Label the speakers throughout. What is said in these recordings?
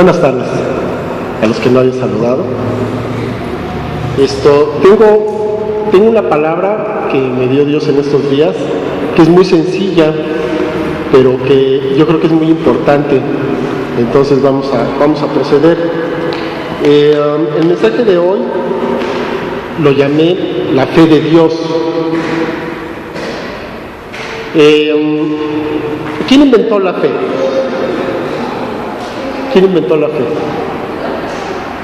Speaker 1: Buenas tardes a los que no hayan saludado. Tengo una palabra que me dio Dios en estos días, que es muy sencilla, pero que yo creo que es muy importante. Entonces vamos a proceder. El mensaje de hoy lo llamé la fe de Dios. ¿Quién inventó la fe? ¿Quién inventó la fe?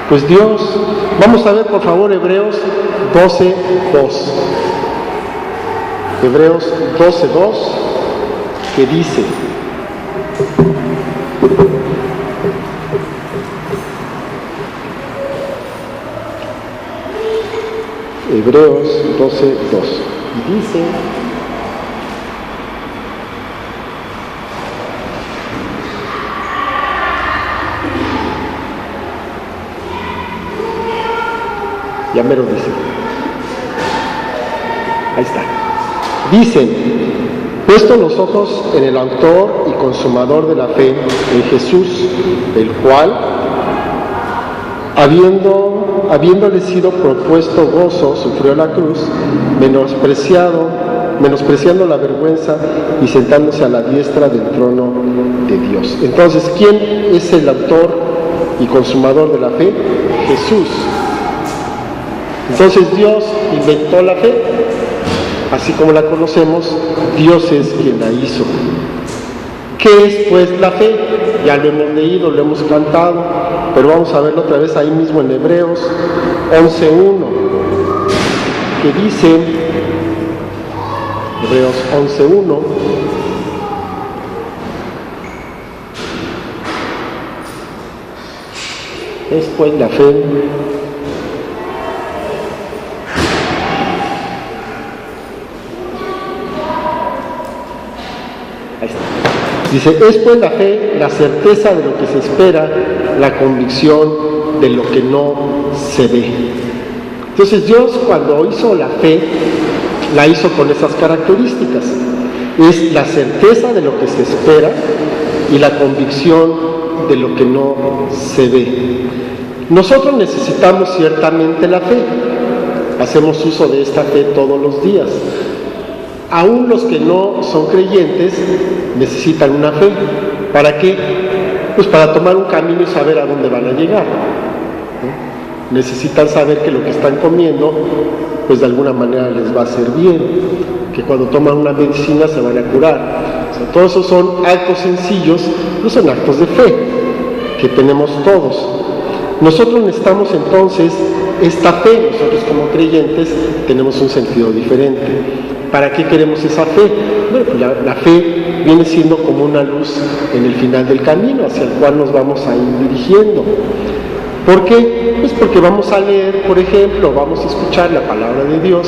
Speaker 1: Pues Dios. Vamos a ver, por favor, Hebreos 12:2. Hebreos 12:2, que dice: Hebreos 12:2, y dice: ya me lo dice. Ahí está. Dicen: puesto los ojos en el autor y consumador de la fe, en Jesús, el cual, habiéndole sido propuesto gozo, sufrió la cruz, menospreciando la vergüenza, y sentándose a la diestra del trono de Dios. Entonces, ¿quién es el autor y consumador de la fe? Jesús. Entonces Dios inventó la fe, así como la conocemos. Dios es quien la hizo. ¿Qué es pues la fe? Ya lo hemos leído, lo hemos cantado, pero vamos a verlo otra vez ahí mismo en Hebreos 11:1, que dice, Hebreos 11:1, es pues la fe. Dice: es pues la fe, la certeza de lo que se espera, la convicción de lo que no se ve. Entonces Dios, cuando hizo la fe, la hizo con esas características. Es la certeza de lo que se espera y la convicción de lo que no se ve. Nosotros necesitamos ciertamente la fe. Hacemos uso de esta fe todos los días. Aún los que no son creyentes necesitan una fe. ¿Para qué? Pues para tomar un camino y saber a dónde van a llegar, ¿no? Necesitan saber que lo que están comiendo, pues de alguna manera les va a hacer bien, que cuando toman una medicina se van a curar. O sea, todos esos son actos sencillos, no son actos de fe que tenemos todos. Nosotros necesitamos entonces esta fe. Nosotros como creyentes tenemos un sentido diferente. ¿Para qué queremos esa fe? Bueno, pues la fe viene siendo como una luz en el final del camino hacia el cual nos vamos a ir dirigiendo. ¿Por qué? Pues porque vamos a leer, por ejemplo, vamos a escuchar la palabra de Dios,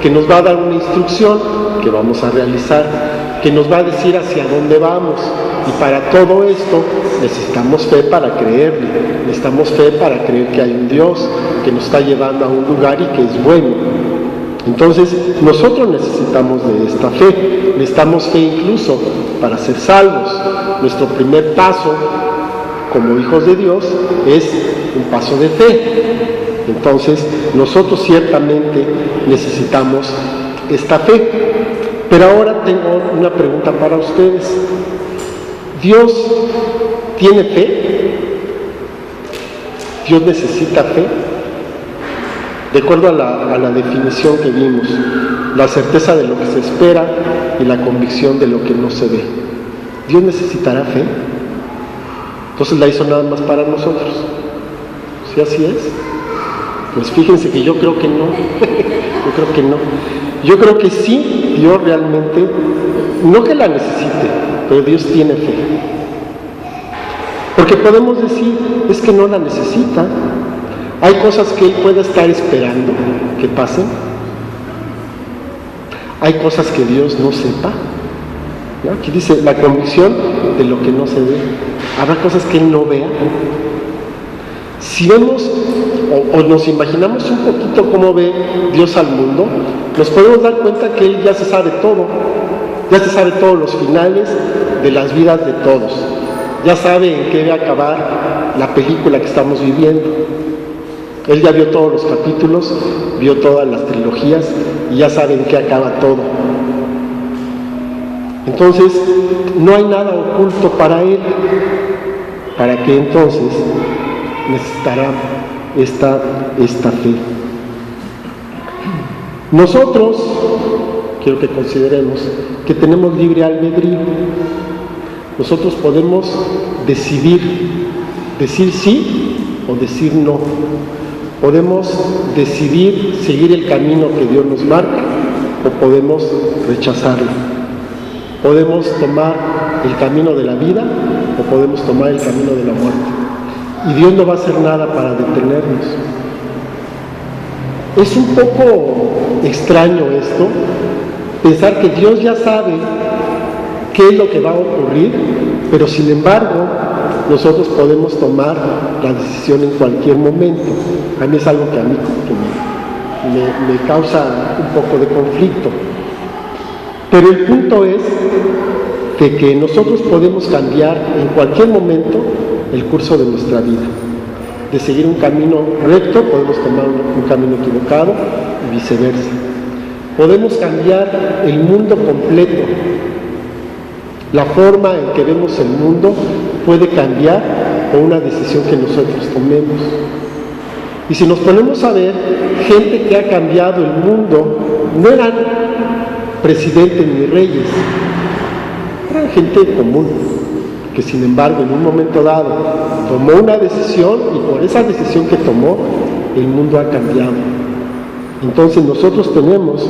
Speaker 1: que nos va a dar una instrucción que vamos a realizar, que nos va a decir hacia dónde vamos. Y para todo esto necesitamos fe para creerle, necesitamos fe para creer que hay un Dios que nos está llevando a un lugar y que es bueno. Entonces, nosotros necesitamos de esta fe, necesitamos fe incluso para ser salvos. Nuestro primer paso como hijos de Dios es un paso de fe. Entonces, nosotros ciertamente necesitamos esta fe. Pero ahora tengo una pregunta para ustedes. ¿Dios tiene fe? ¿Dios necesita fe? De acuerdo a la definición que vimos, la certeza de lo que se espera y la convicción de lo que no se ve. ¿Dios necesitará fe? Entonces la hizo nada más para nosotros. ¿Sí así es? Pues fíjense que yo creo que no. Yo creo que no. Yo creo que sí, Dios realmente, no que la necesite, pero Dios tiene fe. Porque podemos decir, es que no la necesita. Hay cosas que Él puede estar esperando que pasen. Hay cosas que Dios no sepa, ¿no? Aquí dice la convicción de lo que no se ve. Habrá cosas que Él no vea. Si vemos o nos imaginamos un poquito cómo ve Dios al mundo, nos podemos dar cuenta que Él ya se sabe todo. Ya se sabe todos los finales de las vidas de todos. ya sabe en qué va a acabar la película que estamos viviendo. Él ya vio todos los capítulos, vio todas las trilogías y ya sabe en qué acaba todo. Entonces, no hay nada oculto para él. ¿Para qué entonces necesitará esta fe? Nosotros, quiero que consideremos que tenemos libre albedrío. Nosotros podemos decir sí o decir no. Podemos decidir seguir el camino que Dios nos marca o podemos rechazarlo. Podemos tomar el camino de la vida o podemos tomar el camino de la muerte. Y Dios no va a hacer nada para detenernos. Es un poco extraño esto, pensar que Dios ya sabe qué es lo que va a ocurrir, pero sin embargo nosotros podemos tomar la decisión en cualquier momento. A mí es algo que a mí me causa un poco de conflicto. Pero el punto es de que nosotros podemos cambiar en cualquier momento el curso de nuestra vida. De seguir un camino recto, podemos tomar un camino equivocado y viceversa. Podemos cambiar el mundo completo. La forma en que vemos el mundo puede cambiar por una decisión que nosotros tomemos. Y si nos ponemos a ver, gente que ha cambiado el mundo no eran presidentes ni reyes, eran gente común, que sin embargo en un momento dado tomó una decisión y por esa decisión que tomó, el mundo ha cambiado. Entonces nosotros tenemos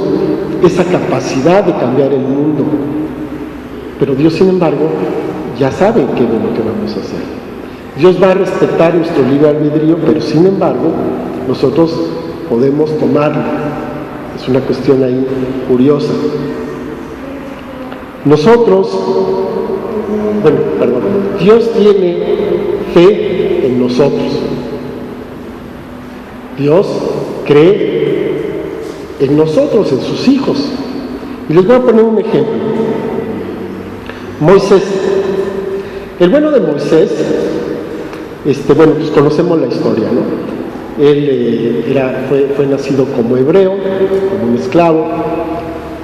Speaker 1: esa capacidad de cambiar el mundo, pero Dios sin embargo ya sabe qué es lo que vamos a hacer. Dios va a respetar nuestro libre albedrío, pero sin embargo nosotros podemos tomarlo. Es una cuestión ahí curiosa. Dios tiene fe en nosotros. Dios cree en nosotros, en sus hijos. Y les voy a poner un ejemplo. Moisés. El bueno de Moisés, pues conocemos la historia, ¿no? Él fue nacido como hebreo, como un esclavo,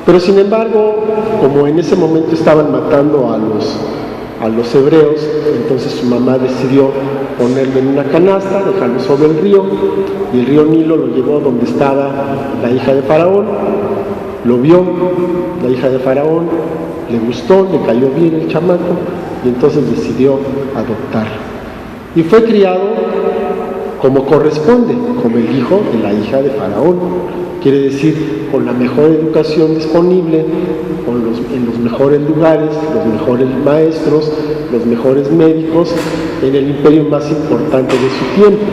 Speaker 1: pero sin embargo, como en ese momento estaban matando a los hebreos, entonces su mamá decidió ponerlo en una canasta, dejarlo sobre el río, y el río Nilo lo llevó donde estaba la hija de Faraón, lo vio, la hija de Faraón, le gustó, le cayó bien el chamaco, y entonces decidió adoptarlo. Y fue criado como corresponde, como el hijo de la hija de Faraón. Quiere decir, con la mejor educación disponible, en los mejores lugares, los mejores maestros, los mejores médicos, en el imperio más importante de su tiempo.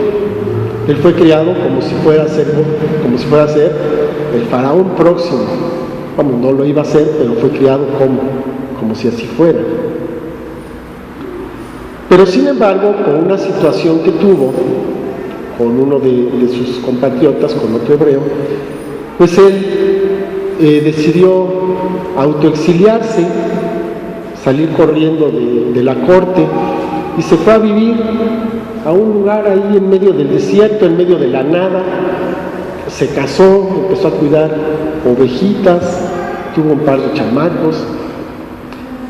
Speaker 1: Él fue criado como si fuera a ser el faraón próximo. Vamos, no lo iba a ser, pero fue criado como si así fuera. Pero sin embargo, con una situación que tuvo con uno de sus compatriotas, con otro hebreo, pues él decidió autoexiliarse, salir corriendo de la corte y se fue a vivir a un lugar ahí en medio del desierto, en medio de la nada. Se casó, empezó a cuidar ovejitas, tuvo un par de chamacos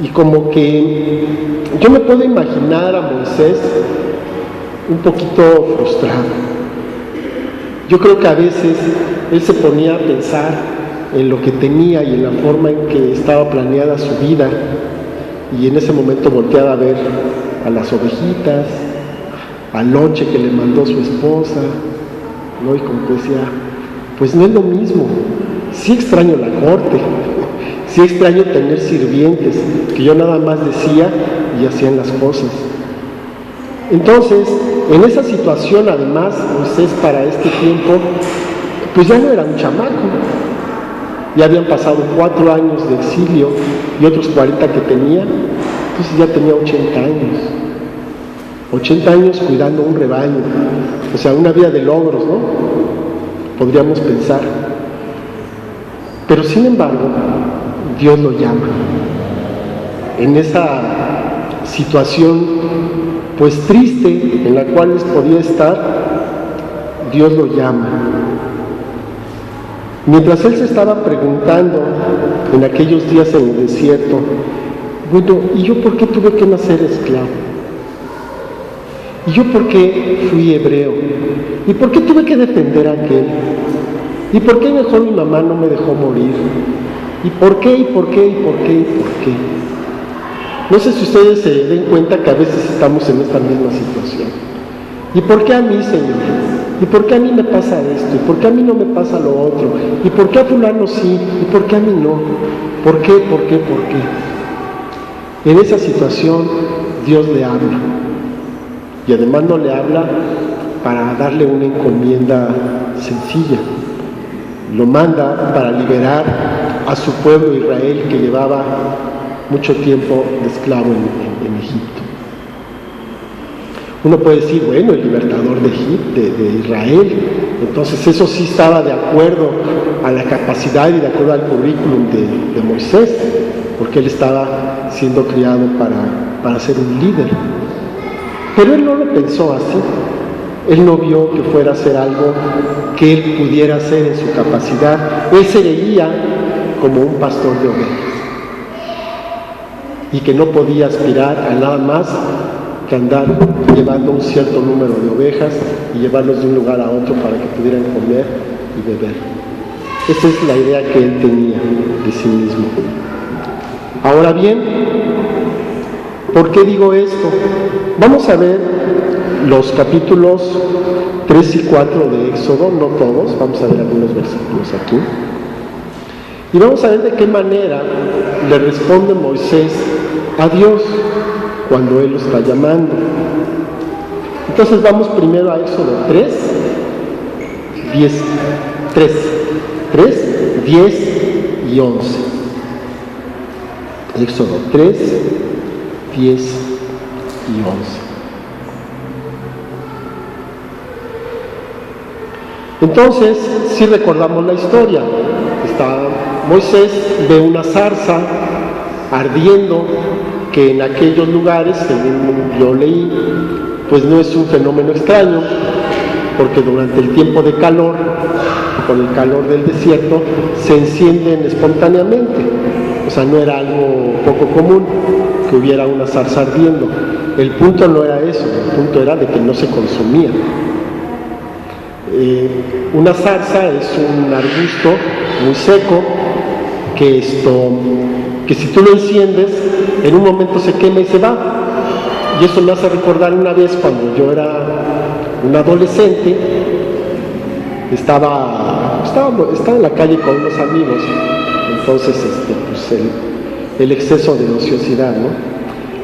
Speaker 1: y como que yo me puedo imaginar a Moisés un poquito frustrado. Yo creo que a veces él se ponía a pensar en lo que tenía y en la forma en que estaba planeada su vida, y en ese momento volteaba a ver a las ovejitas, al lonche que le mandó su esposa, ¿no? Y como que decía, pues no es lo mismo. Sí extraño la corte, sí extraño tener sirvientes, que yo nada más decía y hacían las cosas. Entonces, en esa situación, además, Moisés para este tiempo, pues ya no era un chamaco. Ya habían pasado 4 años de exilio y otros 40 que tenía, entonces ya tenía 80 años. 80 años cuidando un rebaño, o sea, una vida de logros, ¿no? Podríamos pensar. Pero sin embargo, Dios lo llama. En esa situación pues triste, en la cual podía estar, Dios lo llama. Mientras él se estaba preguntando en aquellos días en el desierto, bueno, ¿y yo por qué tuve que nacer esclavo? ¿Y yo por qué fui hebreo? ¿Y por qué tuve que defender a aquel? ¿Y por qué mejor mi mamá no me dejó morir? ¿Y por qué, y por qué, y por qué, y por qué? No sé si ustedes se den cuenta que a veces estamos en esta misma situación. ¿Y por qué a mí, Señor? ¿Y por qué a mí me pasa esto? ¿Y por qué a mí no me pasa lo otro? ¿Y por qué a fulano sí? ¿Y por qué a mí no? ¿Por qué, por qué, por qué? En esa situación Dios le habla. Y además no le habla para darle una encomienda sencilla. Lo manda para liberar a su pueblo Israel, que llevaba mucho tiempo de esclavo en Egipto. Uno puede decir, bueno, el libertador de Israel, entonces eso sí estaba de acuerdo a la capacidad y de acuerdo al currículum de Moisés, porque él estaba siendo criado para ser un líder. Pero él no lo pensó así. Él no vio que fuera a ser algo que él pudiera hacer en su capacidad. Él se veía como un pastor de ovejas y que no podía aspirar a nada más que andar llevando un cierto número de ovejas y llevarlos de un lugar a otro para que pudieran comer y beber. Esa es la idea que él tenía de sí mismo. Ahora bien, ¿por qué digo esto? Vamos a ver los capítulos 3 y 4 de Éxodo, no todos, vamos a ver algunos versículos aquí. Y vamos a ver de qué manera le responde Moisés a Dios cuando Él lo está llamando. Entonces vamos primero a Éxodo 3, 10 y 11. Éxodo 3, 10 y 11. Entonces, si recordamos la historia, Moisés ve una zarza ardiendo, que en aquellos lugares, según yo leí, pues no es un fenómeno extraño, porque durante el tiempo de calor, con el calor del desierto, se encienden espontáneamente. O sea, no era algo poco común que hubiera una zarza ardiendo. El punto no era eso, el punto era de que no se consumía. Una zarza es un arbusto muy seco que si tú lo enciendes, en un momento se quema y se va. Y eso me hace recordar una vez cuando yo era un adolescente, estaba en la calle con unos amigos, entonces pues el exceso de ociosidad, ¿no?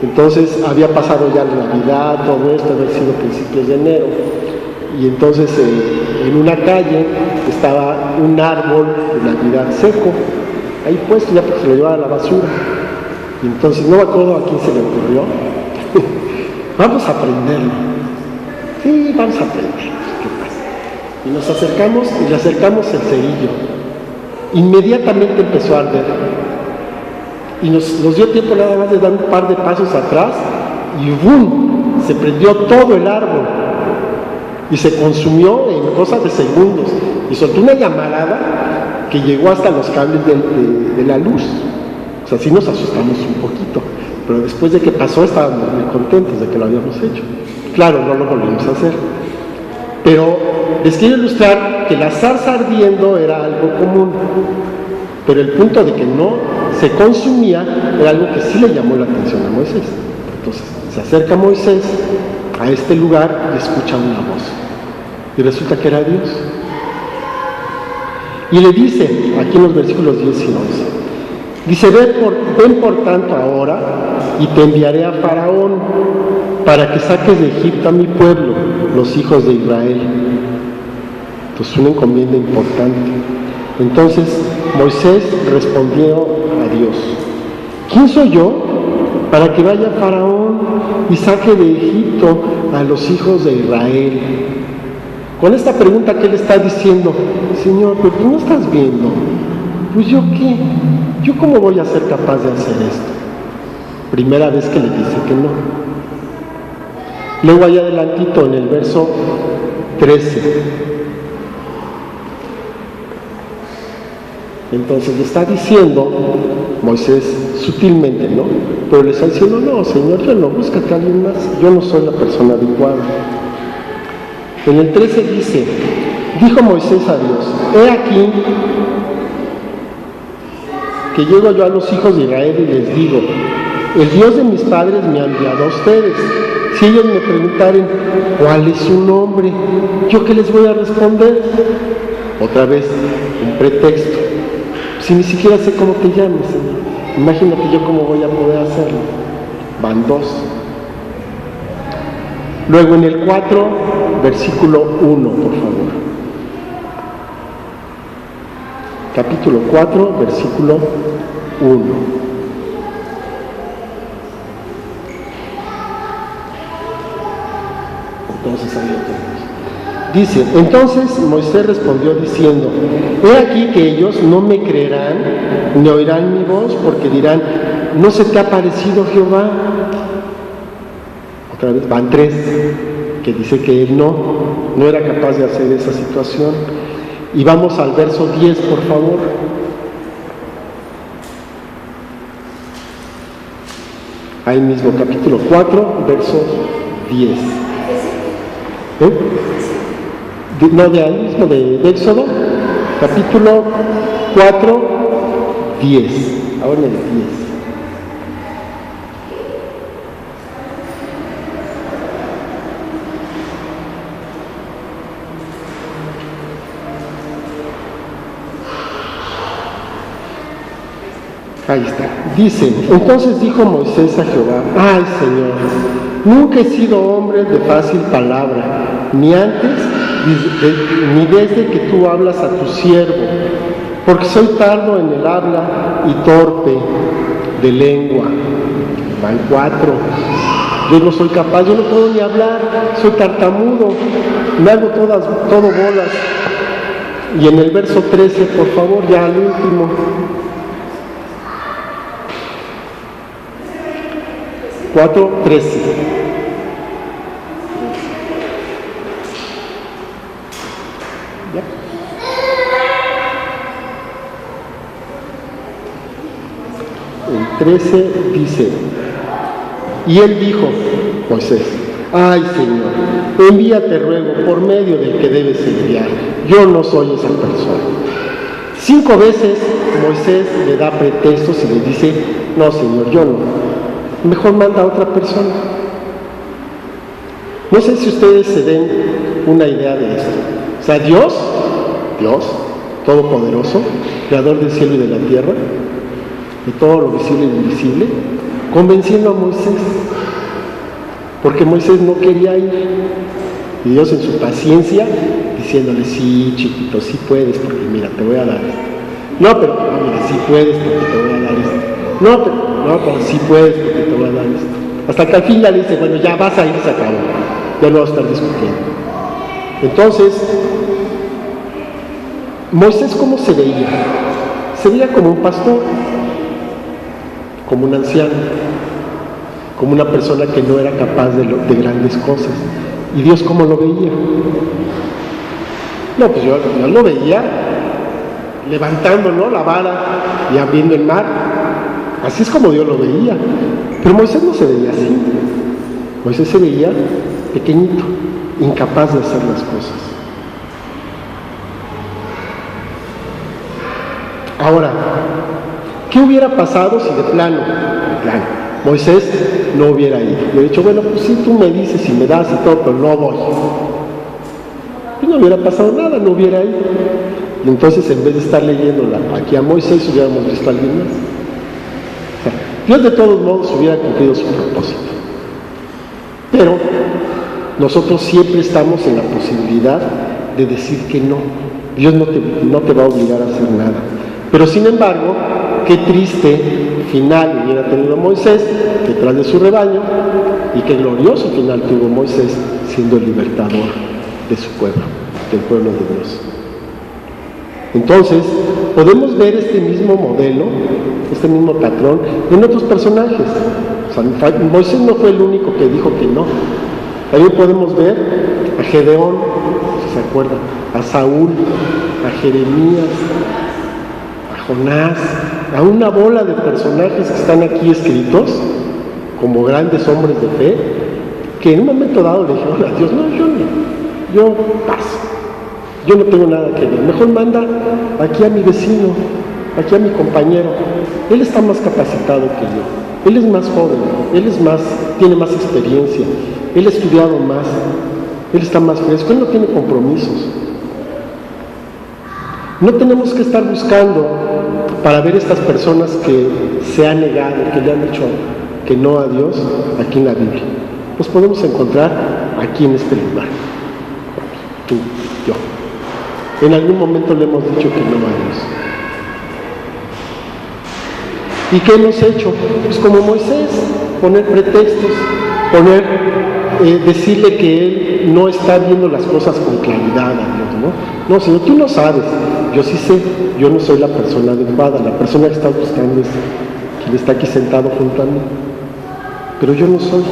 Speaker 1: Entonces había pasado ya la Navidad, todo esto había sido principios de enero, y entonces en una calle estaba un árbol de Navidad seco, ahí puesto ya porque se lo llevaba a la basura. Y entonces no me acuerdo a quién se le ocurrió, vamos a prenderlo. Sí, vamos a prenderlo, ¿qué pasa? Y nos acercamos y le acercamos el cerillo. Inmediatamente empezó a arder. Y nos dio tiempo nada más de dar un par de pasos atrás y ¡bum! Se prendió todo el árbol. Y se consumió en cosas de segundos. Y soltó una llamarada que llegó hasta los cables de la luz. O sea, sí nos asustamos un poquito, pero después de que pasó estábamos muy contentos de que lo habíamos hecho. Claro, no lo volvimos a hacer. Pero les quiero ilustrar que la zarza ardiendo era algo común, pero el punto de que no se consumía era algo que sí le llamó la atención a Moisés. Entonces se acerca Moisés a este lugar y escucha una voz. Y resulta que era Dios. Y le dice, aquí en los versículos 10 y 11, dice, ven por tanto ahora y te enviaré a Faraón para que saques de Egipto a mi pueblo, los hijos de Israel. Pues una encomienda importante. Entonces Moisés respondió a Dios, ¿quién soy yo para que vaya Faraón y saque de Egipto a los hijos de Israel? Con esta pregunta que él está diciendo, Señor, pero tú no estás viendo, pues yo qué, yo cómo voy a ser capaz de hacer esto. Primera vez que le dice que no. Luego ahí adelantito en el verso 13. Entonces le está diciendo Moisés sutilmente, ¿no? Pero le está diciendo, no, Señor, yo no, búscate a alguien más, yo no soy la persona adecuada. En el 13 dice, dijo Moisés a Dios, he aquí que llego yo a los hijos de Israel y les digo, el Dios de mis padres me ha enviado a ustedes. Si ellos me preguntaren, ¿cuál es su nombre? ¿Yo qué les voy a responder? Otra vez, un pretexto. Si ni siquiera sé cómo te llames, Señor. Imagínate yo cómo voy a poder hacerlo. Van dos. Luego en el 4, versículo 1, por favor. Capítulo 4, versículo 1. Entonces ahí lo tenemos. Dice, entonces Moisés respondió diciendo, he aquí que ellos no me creerán, ni oirán mi voz, porque dirán, ¿no se te ha parecido Jehová? Otra vez, van 3, que dice que él no era capaz de hacer esa situación. Y vamos al verso 10, por favor. Ahí mismo, capítulo 4, verso 10. No, de ahí mismo, de Éxodo, capítulo 4, 10. Ahora en el 10. Ahí está. Dice, entonces dijo Moisés a Jehová, ay Señor, nunca he sido hombre de fácil palabra, ni antes ni desde que tú hablas a tu siervo, porque soy tardo en el habla y torpe de lengua. Van 4. Yo no soy capaz, yo no puedo ni hablar, soy tartamudo, me hago todo bolas. Y en el verso 13, por favor, ya al último. 4:13. El 13 dice, y él dijo, Moisés, ay Señor, envíate ruego por medio del que debes enviar, yo no soy esa persona. 5 veces Moisés le da pretextos y le dice, no Señor, yo no. Mejor manda a otra persona. No sé si ustedes se den una idea de esto. O sea, Dios, todopoderoso, creador del cielo y de la tierra, de todo lo visible y invisible, convenciendo a Moisés, porque Moisés no quería ir. Y Dios en su paciencia, diciéndole, sí, chiquito, sí puedes, porque mira, te voy a dar esto. No, pero mira, sí puedes, porque te voy a dar esto. No, pero sí puedes, porque te voy a dar esto. Hasta que al fin ya le dice, bueno, ya vas a ir, se acabó. Ya no vas a estar discutiendo. Entonces, Moisés, ¿cómo se veía? Se veía como un pastor, como un anciano, como una persona que no era capaz de grandes cosas. ¿Y Dios cómo lo veía? No, pues yo lo veía levantando, ¿no?, la vara y abriendo el mar. Así es como Dios lo veía. Pero Moisés no se veía así. Moisés se veía pequeñito, incapaz de hacer las cosas. Ahora, ¿qué hubiera pasado si de plano, Moisés no hubiera ido? Le he dicho, bueno, pues sí, tú me dices y me das y todo, pero no voy. Y no hubiera pasado nada, no hubiera ido. Y entonces, en vez de estar leyéndola aquí a Moisés, hubiéramos visto a alguien más. O sea, Dios de todos modos hubiera cumplido su propósito. Pero nosotros siempre estamos en la posibilidad de decir que no. Dios no te va a obligar a hacer nada. Pero sin embargo, qué triste final hubiera tenido Moisés detrás de su rebaño, y qué glorioso final tuvo Moisés siendo el libertador de su pueblo, del pueblo de Dios. Entonces, podemos ver este mismo modelo, este mismo patrón en otros personajes. O sea, Moisés no fue el único que dijo que no. También podemos ver a Gedeón, si se acuerdan, a Saúl, a Jeremías, a Jonás, a una bola de personajes que están aquí escritos como grandes hombres de fe, que en un momento dado le dijeron a Dios: no, yo paso, yo no tengo nada que ver, mejor manda aquí a mi vecino, aquí a mi compañero, él está más capacitado que yo, él es más joven, tiene más experiencia, él ha estudiado más, él está más fresco, él no tiene compromisos. No tenemos que estar buscando para ver estas personas que se han negado, que le han dicho que no a Dios aquí en la Biblia. Los podemos encontrar aquí en este lugar. Tú, yo. En algún momento le hemos dicho que no a Dios. ¿Y qué hemos hecho? Pues como Moisés, poner pretextos, decirle que él no está viendo las cosas con claridad a Dios, ¿no? No, Señor, tú no sabes, yo sí sé, yo no soy la persona adecuada, la persona que está buscando es quien está aquí sentado junto a mí, pero yo no soy.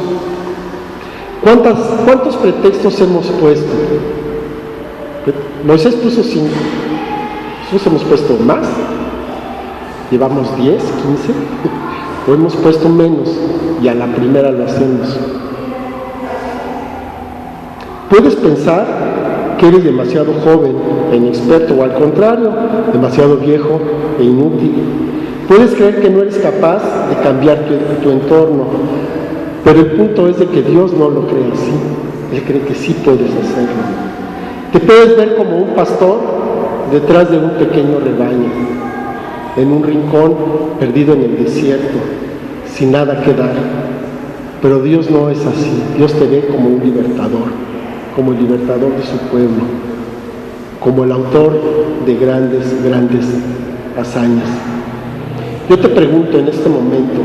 Speaker 1: ¿Cuántos pretextos hemos puesto? Moisés puso 5, nosotros hemos puesto más, llevamos 10, 15, o hemos puesto menos y a la primera lo hacemos. Puedes pensar que eres demasiado joven e inexperto, o al contrario, demasiado viejo e inútil. Puedes creer que no eres capaz de cambiar tu entorno, pero el punto es de que Dios no lo cree así. Él cree que sí puedes hacerlo. Te puedes ver como un pastor detrás de un pequeño rebaño, en un rincón perdido en el desierto, sin nada que dar. Pero Dios no es así. Dios te ve como un libertador, como el libertador de su pueblo, como el autor de grandes hazañas. Yo te pregunto en este momento,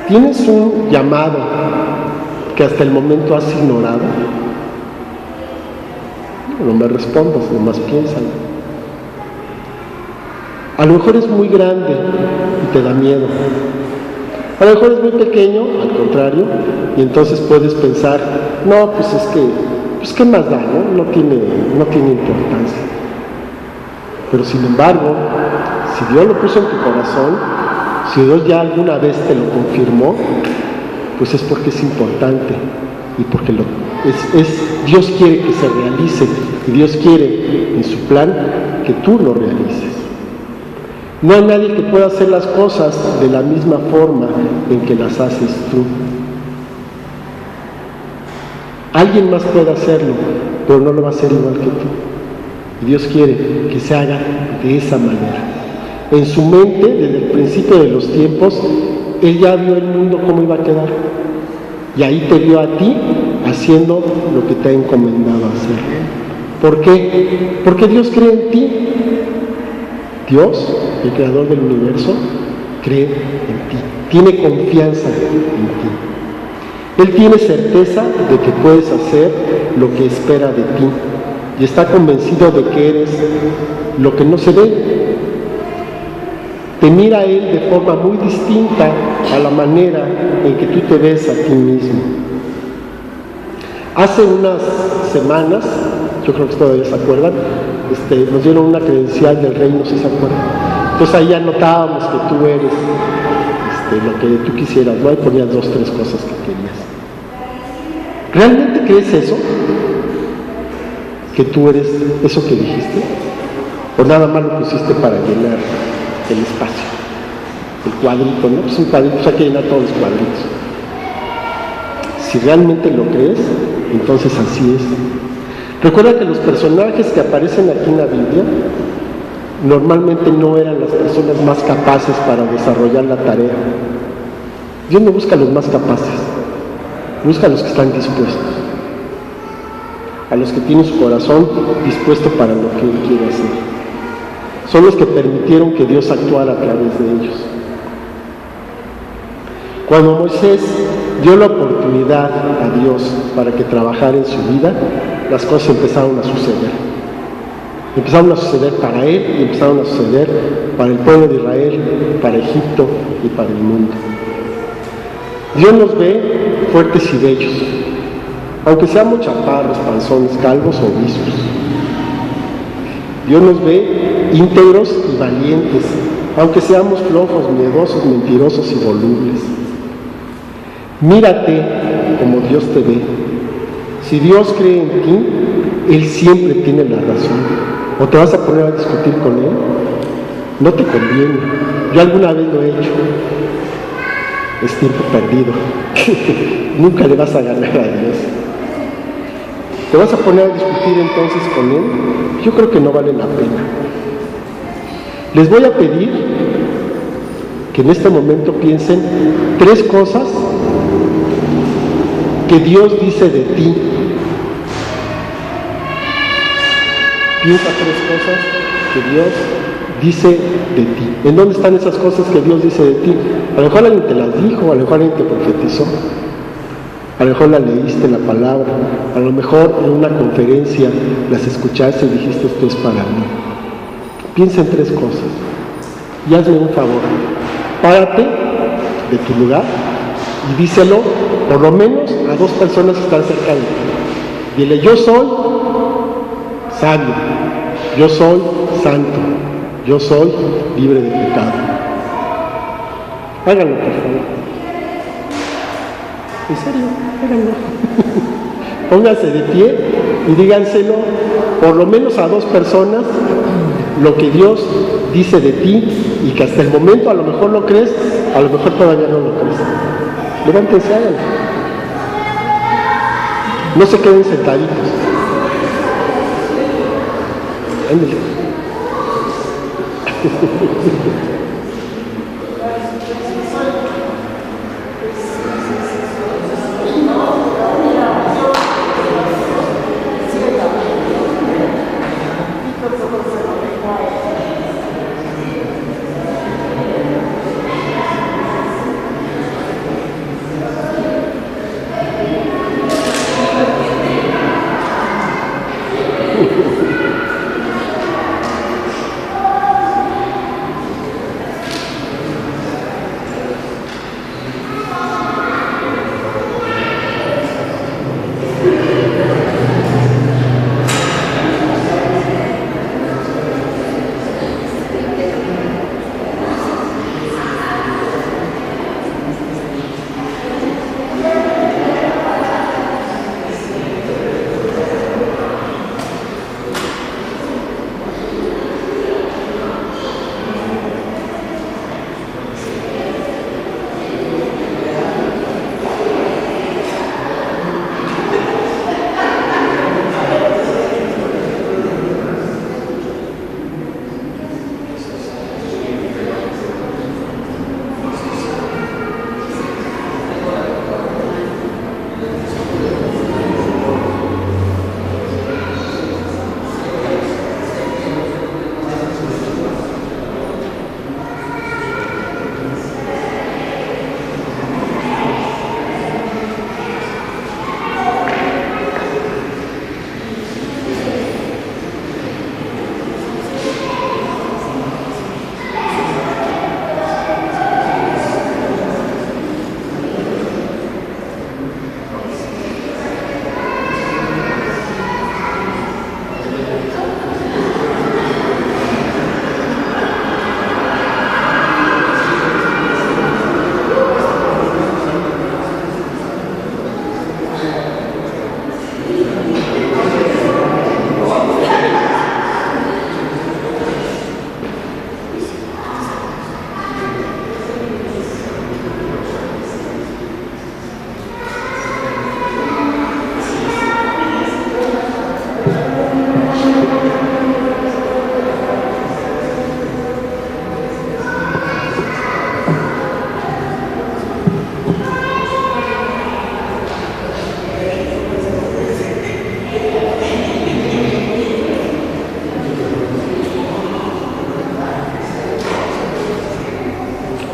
Speaker 1: ¿tienes un llamado que hasta el momento has ignorado? No me respondas, nomás piénsalo. A lo mejor es muy grande y te da miedo. A lo mejor es muy pequeño, al contrario, y entonces puedes pensar: no, pues es que, pues qué más da, ¿no? No tiene importancia. Pero sin embargo, si Dios lo puso en tu corazón, si Dios ya alguna vez te lo confirmó, pues es porque es importante y porque Dios quiere que se realice, y Dios quiere en su plan que tú lo realices. No hay nadie que pueda hacer las cosas de la misma forma en que las haces tú. Alguien más puede hacerlo, pero no lo va a hacer igual que tú. Y Dios quiere que se haga de esa manera. En su mente, desde el principio de los tiempos, Él ya vio el mundo cómo iba a quedar. Y ahí te vio a ti haciendo lo que te ha encomendado hacer. ¿Por qué? Porque Dios cree en ti. Dios, el creador del universo, cree en ti, tiene confianza en ti. Él tiene certeza de que puedes hacer lo que espera de ti y está convencido de que eres lo que no se ve. Te mira a Él de forma muy distinta a la manera en que tú te ves a ti mismo. Hace unas semanas, yo creo que todavía se acuerdan, nos dieron una credencial del reino, si se acuerdan. Entonces ahí anotábamos que tú eres lo que tú quisieras, ¿no? Ahí ponías 2, 3 cosas que querías. ¿Realmente crees eso? ¿Que tú eres eso que dijiste? ¿O nada más lo pusiste para llenar el espacio? El cuadrito, ¿no? Pues un cuadrito, pues hay que llenar todos los cuadritos. Si realmente lo crees, entonces así es. Recuerda que los personajes que aparecen aquí en la Biblia normalmente no eran las personas más capaces para desarrollar la tarea. Dios no busca a los más capaces, busca a los que están dispuestos, a los que tienen su corazón dispuesto para lo que Él quiere hacer. Son los que permitieron que Dios actuara a través de ellos. Cuando Moisés dio la oportunidad a Dios para que trabajara en su vida, las cosas empezaron a suceder. Empezaron a suceder para él y empezaron a suceder para el pueblo de Israel, para Egipto y para el mundo. Dios nos ve fuertes y bellos, aunque seamos chaparros, panzones, calvos o visos. Dios nos ve íntegros y valientes, aunque seamos flojos, miedosos, mentirosos y volubles. Mírate como Dios te ve. Si Dios cree en ti, Él siempre tiene la razón. ¿O te vas a poner a discutir con Él? No te conviene. Yo alguna vez lo he hecho. Es tiempo perdido. Nunca le vas a ganar a Dios. ¿Te vas a poner a discutir entonces con Él? Yo creo que no vale la pena. Les voy a pedir que en este momento piensen 3 cosas que Dios dice de ti. Piensa 3 cosas que Dios dice de ti. ¿En dónde están esas cosas que Dios dice de ti? A lo mejor alguien te las dijo, a lo mejor alguien te profetizó, a lo mejor la leíste la palabra, a lo mejor en una conferencia las escuchaste y dijiste esto es para mí. Piensa en 3 cosas y hazme un favor. Párate de tu lugar y díselo por lo menos a 2 personas que están cerca de ti. Dile, yo soy sabio, yo soy santo, yo soy libre de pecado. Háganlo, por favor. En serio, háganlo. Pónganse de pie y díganselo por lo menos a 2 personas lo que Dios dice de ti y que hasta el momento a lo mejor lo crees, a lo mejor todavía no lo crees. Levántense, háganlo. No se queden sentaditos. Ándale.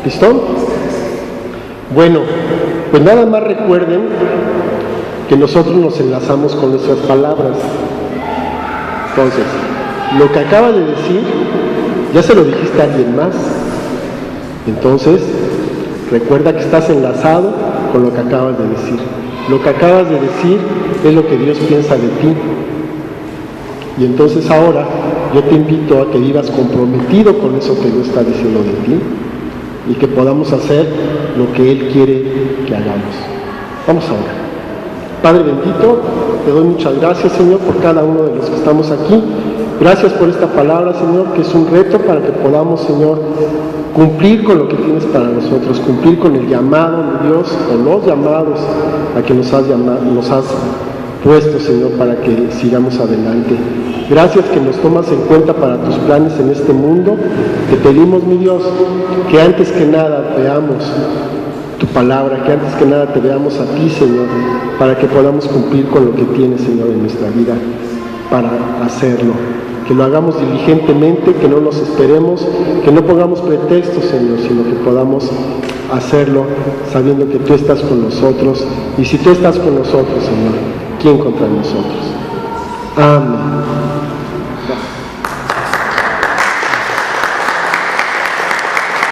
Speaker 1: ¿Listo? Bueno, pues nada más recuerden que nosotros nos enlazamos con nuestras palabras. Entonces, lo que acaba de decir, ya se lo dijiste a alguien más. Entonces, recuerda que estás enlazado con lo que acabas de decir. Lo que acabas de decir es lo que Dios piensa de ti. Y entonces ahora yo te invito a que vivas comprometido con eso que Dios está diciendo de ti y que podamos hacer lo que Él quiere que hagamos. Vamos a orar. Padre bendito, te doy muchas gracias, Señor, por cada uno de los que estamos aquí. Gracias por esta palabra, Señor, que es un reto para que podamos, Señor, cumplir con lo que tienes para nosotros, cumplir con el llamado, mi Dios, o los llamados a que nos has puesto, Señor, para que sigamos adelante. Gracias que nos tomas en cuenta para tus planes en este mundo. Te pedimos, mi Dios, que antes que nada veamos tu palabra, que antes que nada te veamos a ti, Señor, para que podamos cumplir con lo que tienes, Señor, en nuestra vida, para hacerlo. Que lo hagamos diligentemente, que no nos esperemos, que no pongamos pretextos, Señor, sino que podamos hacerlo sabiendo que tú estás con nosotros. Y si tú estás con nosotros, Señor, ¿quién contra nosotros? Amén.